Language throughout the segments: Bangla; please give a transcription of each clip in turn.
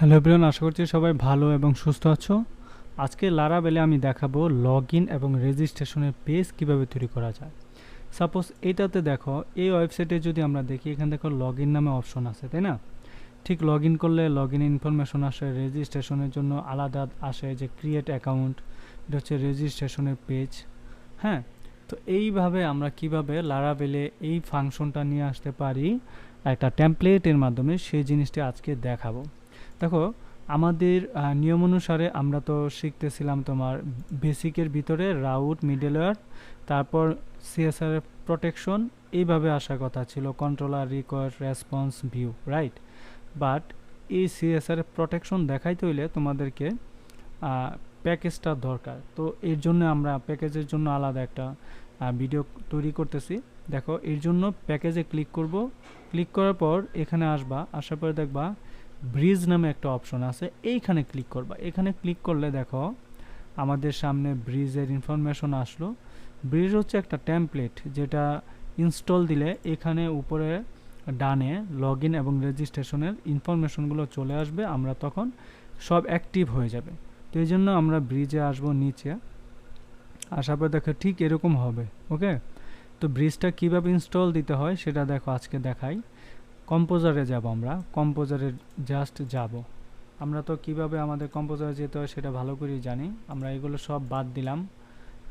হ্যালো এভরিওয়ান, আশা করছি সবাই ভালো এবং সুস্থ আছো। আজকে লারাভেলে আমি দেখাবো লগইন এবং রেজিস্ট্রেশনের পেজ কিভাবে তৈরি করা যায়। সাপোজ এইটাতে দেখো, এই ওয়েবসাইটে যদি আমরা দেখি, এখানে দেখো লগইন নামে অপশন আছে, তাই না? ঠিক লগইন করলে লগইন ইনফরমেশন আসে, রেজিস্ট্রেশনের জন্য আলাদা আসে যে ক্রিয়েট অ্যাকাউন্ট, এটা হচ্ছে রেজিস্ট্রেশনের পেজ। হ্যাঁ, তো এইভাবে আমরা কিভাবে লারাভেলে এই ফাংশনটা নিয়ে আসতে পারি একটা টেমপ্লেটের মাধ্যমে, সেই জিনিসটি আজকে দেখাবো। দেখো, আমাদের নিয়ম অনুসারে আমরা তো শিখতেছিলাম তোমার বেসিকের ভিতরে রাউট, মিডলওয়্যার, তারপর সিএসআর প্রোটেকশন, এইভাবে আসার কথা ছিল, controller, request, response, view, right. But এই সিএসআর প্রোটেকশন দেখাইতে হইলে তোমাদেরকে প্যাকেজটা দরকার। তো এর জন্য আমরা প্যাকেজের জন্য আলাদা একটা ভিডিও তৈরি করতেছি। দেখো, এর জন্য প্যাকেজে ক্লিক করব। ক্লিক করার পর এখানে আসার পরে দেখবা ব্রিজ নামে একটা অপশন আছে, এইখানে ক্লিক করবা। এখানে ক্লিক করলে দেখো আমাদের সামনে ব্রিজের ইনফরমেশন আসলো। ব্রিজ হচ্ছে একটা টেমপ্লেট, যেটা ইনস্টল দিলে এখানে উপরে ডানে লগইন এবং রেজিস্ট্রেশনের ইনফরমেশনগুলো চলে আসবে, আমরা তখন সব অ্যাক্টিভ হয়ে যাবে। তো এই জন্য আমরা ব্রিজে আসবো, নিচে আসার পর দেখো ঠিক এরকম হবে। ওকে, তো ব্রিজটা কিভাবে ইনস্টল দিতে হয় সেটা দেখো আজকে দেখাই। কম্পোজারে যাব, আমরা কম্পোজারে জাস্ট যাব। আমরা তো কিভাবে আমাদের কম্পোজারে যেতে হয় সেটা ভালো করেই জানি। আমরা এগুলো সব বাদ দিলাম,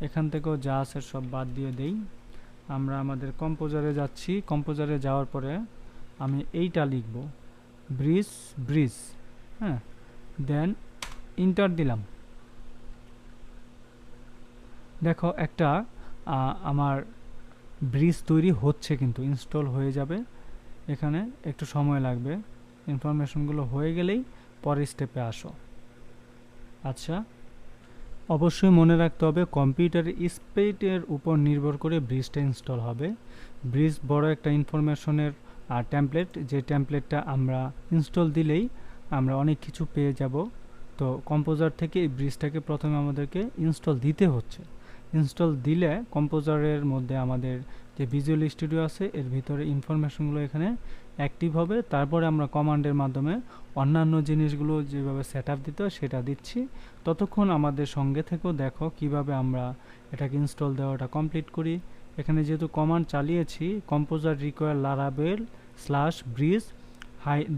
এখান থেকেও যা আছে সব বাদ দিয়ে দেই। আমরা আমাদের কম্পোজারে যাচ্ছি। কম্পোজারে যাওয়ার পরে আমি এইটা লিখব, ব্রিজ ব্রিজ। হ্যাঁ, দেন ইন্টার দিলাম। দেখো একটা আমার ব্রিজ তৈরি হচ্ছে, কিন্তু ইনস্টল হয়ে যাবে। এখানে একটু সময় লাগবে, ইনফরমেশনগুলো হয়ে গেলেই পরের স্টেপে আসো। আচ্ছা, অবশ্যই মনে রাখতে হবে কম্পিউটারের স্পিডের উপর নির্ভর করে ব্রিজটা ইনস্টল হবে। ব্রিজ বড় একটা ইনফরমেশনের টেমপ্লেট, যে টেমপ্লেটটা আমরা ইনস্টল দিলেই আমরা অনেক কিছু পেয়ে যাব। তো কম্পোজার থেকে এই ব্রিজটাকে প্রথমে আমাদেরকে ইনস্টল দিতে হচ্ছে। ইনস্টল দিলে কম্পোজারের মধ্যে আমাদের যে ভিজুয়াল স্টুডিও আছে, এর ভিতরে ইনফরমেশনগুলো এখানে অ্যাক্টিভ হবে। তারপরে আমরা কমান্ডের মাধ্যমে অন্যান্য জিনিসগুলো যেভাবে সেট আপ দিতে হয় সেটা দিচ্ছি। ততক্ষণ আমাদের সঙ্গে থেকেও দেখো কিভাবে আমরা এটাকে ইনস্টল দেওয়াটা কমপ্লিট করি। এখানে যেহেতু কমান্ড চালিয়েছি, composer require Laravel slash Breeze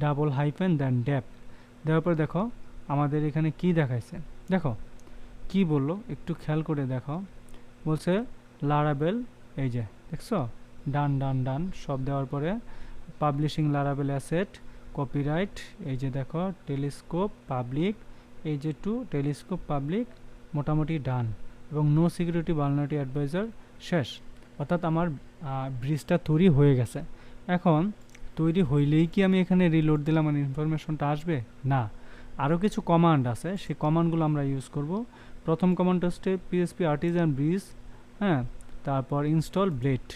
double hyphen then dev দেওয়ার পর দেখো আমাদের এখানে কি দেখাইছে। দেখো কি বললো, একটু খেয়াল করে দেখো। বলছে লারাভেল, এই যে দেখছো, ডান ডান ডান সব দেওয়ার পরে পাবলিশিং লারাভেল অ্যাসেট, কপিরাইট, এই যে দেখো টেলিস্কোপ পাবলিক, এই যে টু টেলিস্কোপ পাবলিক, মোটামুটি ডান, এবং নো সিকিউরিটি ভালনারেটিভ অ্যাডভাইজার শেষ। অর্থাৎ আমার ব্রিজটা তৈরি হয়ে গেছে। এখন তৈরি হইলেই কি আমি এখানে রিলোড দিলাম মানে ইনফরমেশনটা আসবে? না, আরও কিছু কমান্ড আছে, সেই কমান্ডগুলো আমরা ইউজ করব। প্রথম কমান্ড হচ্ছে পিএসপি আর্টিজান ব্রিজ, হ্যাঁ, তারপর ইনস্টল ব্লেড।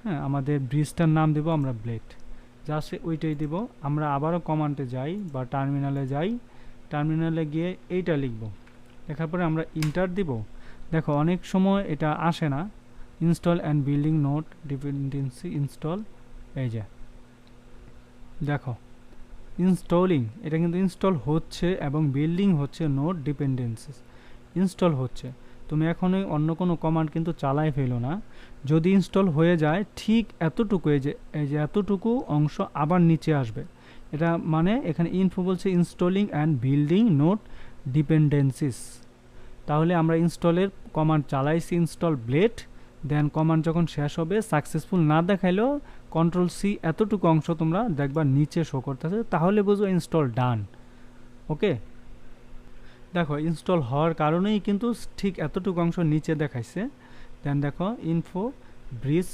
হ্যাঁ, আমাদের ব্রিজটার নাম দেব আমরা ব্লেড, জাস্ট ওইটাই দিব। আমরা আবারও কমান্ডে যাই বা টার্মিনালে যাই, টার্মিনালে গিয়ে এইটা লিখব। লেখার পরে আমরা ইন্টার দিব। দেখো অনেক সময় এটা আসে না, install and building note dependency install, এই যে দেখো ইনস্টলিং, এটা কিন্তু ইনস্টল হচ্ছে এবং বিল্ডিং হচ্ছে, নোট ডিপেন্ডেন্সিস ইনস্টল হচ্ছে। তুমি এখনই অন্য কোনো কমান্ড কিন্তু চালাই ফেলো না। যদি ইনস্টল হয়ে যায় ঠিক এতটুকু, এই যে এতটুকু অংশ আবার নিচে আসবে। এটা মানে এখানে ইনফো বলছে installing and building note dependencies. তাহলে আমরা ইনস্টলের কমান্ড চালাইছি, ইনস্টল ব্লেড, দেন কমান্ড যখন শেষ হবে সাকসেসফুল না দেখাইলেও কন্ট্রোল সি, এতটুকু অংশ তোমরা দেখবা নিচে শো করতেছে, তাহলে বুঝো ইনস্টল ডান। ওকে, দেখো ইনস্টল হওয়ার কারণেই কিন্তু ঠিক এতটুকু অংশ নিচে দেখাইছে। দেন দেখো ইনফো ব্রিজ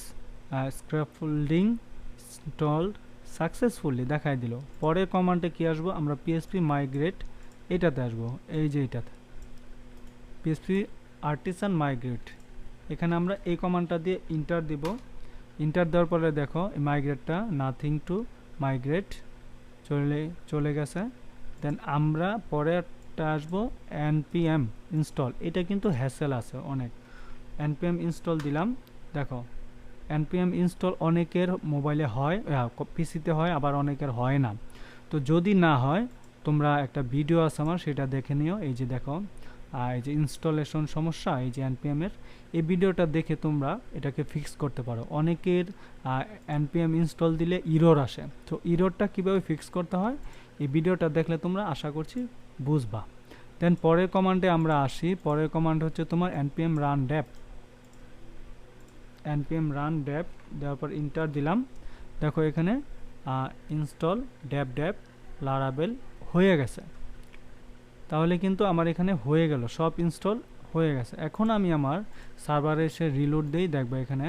স্ক্র্যাপফোল্ডিং ইনস্টলড সাকসেসফুলি দেখাই দিল। পরের কমান্ডে কি আসবো, আমরা পিএসপি মাইগ্রেট এটাতে আসবো, এই যে এটাতে পিএসপি আর্টিসান মাইগ্রেট। এখানে আমরা এই কমান্ডটা দিয়ে ইন্টার দিব। ইন্টার দেওয়ার পরে দেখো মাইগ্রেটটা নাথিং টু মাইগ্রেট চলে গেছে। দেন আমরা পরেরটা আসবো npm ইনস্টল, এটা কিন্তু হ্যাসেল আছে অনেক। npm ইনস্টল দিলাম। দেখো npm ইনস্টল অনেকের মোবাইলে হয়, পিসিতে হয়, আবার অনেকের হয় না। তো যদি না হয় তোমরা একটা ভিডিও আছে আমার, সেটা দেখে নিও। এই যে দেখো এই যে ইনস্টলেশন সমস্যা, এই যে npm এর এই ভিডিওটা দেখে তোমরা এটাকে ফিক্স করতে পারো। অনেকের npm ইনস্টল দিলে ইরর আসে, তো ইররটা কিভাবে ফিক্স করতে হয় এই ভিডিওটা দেখলে তোমরা আশা করছি বুঝবা। দেন পরের কমান্ডে আমরা আসি। পরের কমান্ড হচ্ছে তোমার npm run dev। npm run dev দেওয়ার পর ইন্টার দিলাম। দেখো এখানে ইনস্টল dev laravel হয়ে গেছে। তাহলে কিন্তু আমার এখানে হয়ে গেল, সব ইনস্টল হয়ে গেছে। এখন আমি আমার সার্ভারে এসে রিলোড দেই, দেখবো এখানে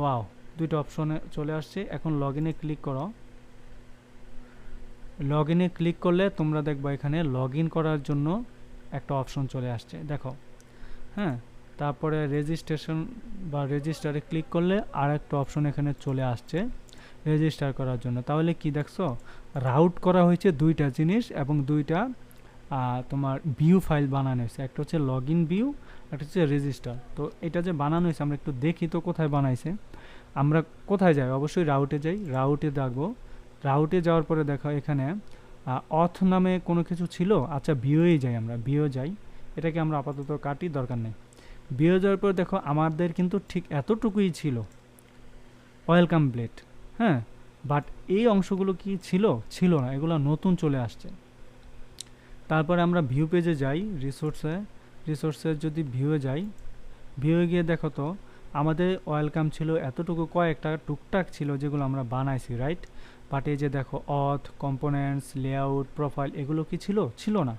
ওয়াও দুইটা অপশনে চলে আসছে। এখন লগ ইনে ক্লিক করো। লগ ইনে ক্লিক করলে তোমরা দেখবা এখানে লগ ইন করার জন্য একটা অপশন চলে আসছে, দেখো। হ্যাঁ, তারপরে রেজিস্ট্রেশন বা রেজিস্টারে ক্লিক করলে আর একটা অপশন এখানে চলে আসছে রেজিস্টার করার জন্য। তাহলে কি দেখছো, রাউট করা হয়েছে দুইটা জিনিস এবং দুইটা তোমার ভিউ ফাইল বানানো হয়েছে। একটা হচ্ছে লগ ইন ভিউ, একটা হচ্ছে রেজিস্টার। তো এটা যে বানানো হয়েছে আমরা একটু দেখি তো কোথায় বানাইছে। আমরা কোথায় যাই, অবশ্যই রাউটে যাই। রাউটে দেখবো, রাউটে যাওয়ার পরে দেখো এখানে অথ নামে কোনো কিছু ছিল। আচ্ছা ভিউয়ে যাই, আমরা ভিউ যাই, এটাকে আমরা আপাতত কাটি, দরকার নেই। ভিউ যাওয়ার পর দেখো আমাদের কিন্তু ঠিক এতটুকুই ছিল, ওয়েলকাম ব্লেড। হ্যাঁ, বাট এই অংশগুলো কি ছিল, ছিল না, এগুলো নতুন চলে আসছে। তারপরে আমরা ভিউ পেজে যাই, রিসোর্সে যদি ভিউয়ে যাই, ভিউয়ে গিয়ে দেখো তো আমাদের ওয়েলকাম ছিল এতটুকু, কয়েকটা টুকটাক ছিল যেগুলো আমরা বানাইছি, রাইট। বাট এই যে দেখো অথ, কম্পোনেন্টস, লেআউট, প্রোফাইল, এগুলো কি ছিল, ছিল না।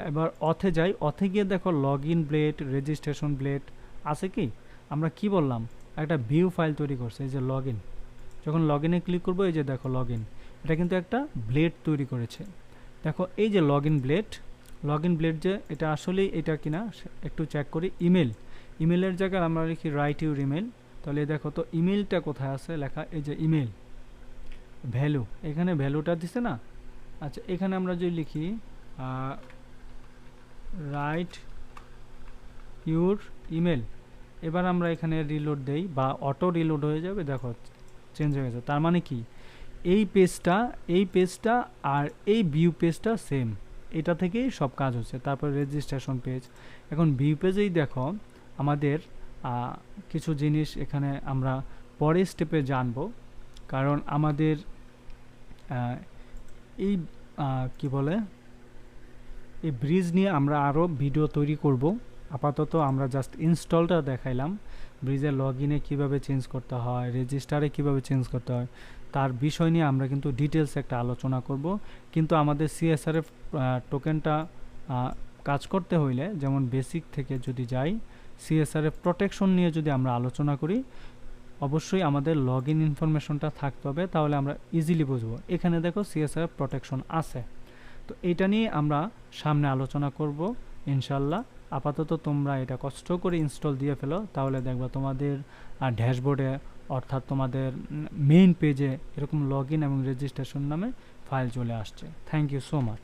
এবার অথে যাই, অথে গিয়ে দেখো log in blade, registration blade আছে কি। আমরা কি বললাম, একটা ভিউ ফাইল তৈরি করছে, এই যে লগ ইন। যখন লগ ইনে ক্লিক করবো, এই যে দেখো লগ ইন, এটা কিন্তু একটা ব্লেড তৈরি করেছে। দেখো এই যে লগ ইন ব্লেড যে এটা আসলেই এটা কিনা একটু চেক করি। ইমেলের জায়গায় আমরা লিখি রাইট ইউর ইমেল। তাহলে দেখো তো ইমেলটা কোথায় আছে লেখা, এই যে ইমেল ভ্যালু, এখানে ভ্যালুটা দিছে না। আচ্ছা এখানে আমরা যদি লিখি রাইট ইউর ইমেল, এবার আমরা এখানে রিলোড দেই বা অটো রিলোড হয়ে যাবে, দেখো চেঞ্জ হয়ে গেছে। তার মানে কি এই পেজটা আর এই ভিউ পেজটা সেম, এটা থেকেই সব কাজ হচ্ছে। তারপর রেজিস্ট্রেশন পেজ। এখন ভিউ পেজেই দেখো আমাদের কিছু জিনিস এখানে আমরা পরের স্টেপে জানবো, কারণ আমাদের এই কি বলে এই ব্রিজ নিয়ে আমরা আরও ভিডিও তৈরি করব। আপাতত আমরা জাস্ট ইনস্টলটা দেখাইলাম। ব্রিজের লগ ইনে কীভাবে চেঞ্জ করতে হয়, রেজিস্টারে কীভাবে চেঞ্জ করতে হয়, তার বিষয় নিয়ে আমরা কিন্তু ডিটেলস একটা আলোচনা করব। কিন্তু আমাদের সিএসআরএফ টোকেনটা কাজ করতে হইলে, যেমন বেসিক থেকে যদি যাই, সিএসআরএফ প্রোটেকশন নিয়ে যদি আমরা আলোচনা করি, অবশ্যই আমাদের লগ ইন ইনফরমেশনটা থাকতে হবে, তাহলে আমরা ইজিলি বুঝবো। এখানে দেখো সিএসআরএফ প্রোটেকশন আছে, তো এটা নিয়ে আমরা সামনে আলোচনা করব ইনশাল্লাহ। আপাতত তোমরা এটা কষ্ট করে ইনস্টল দিয়ে ফেলো, তাহলে দেখবা তোমাদের ড্যাশবোর্ডে অর্থাৎ তোমাদের মেইন পেজে এরকম লগ ইন এবং রেজিস্ট্রেশন নামে ফাইল চলে আসছে। Thank you so much.